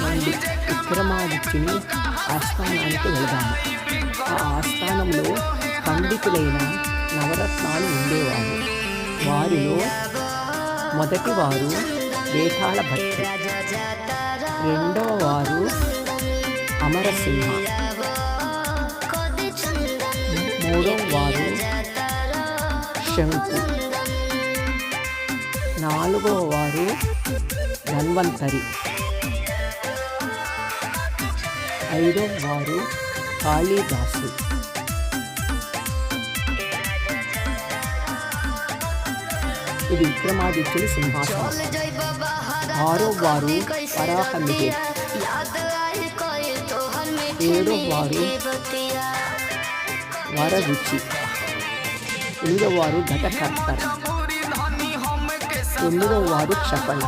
రండి విక్రమాదిత్యుని ఆస్థానానికి వెళదాము. ఆ ఆస్థానంలో పండితులైన నవరత్నాలు ఉండేవారు. వారిలో మొదటివారు వేతాళ భట్టు, రెండవ వారు అమరసింహ, మూడవ వారు శంకు, నాలుగవ వారు ధన్వంతరి, ఐదవ వారు కాళిదాసు, ఇది విక్రమాదిత్యుని సింహాసనం. ఆరో వారు వరాహమిహిర్, ఏడో వారు వరరుచి, ఎనిమిదవ వారు ఘటకర్త, తొమ్మిదవ వారు క్షపణ,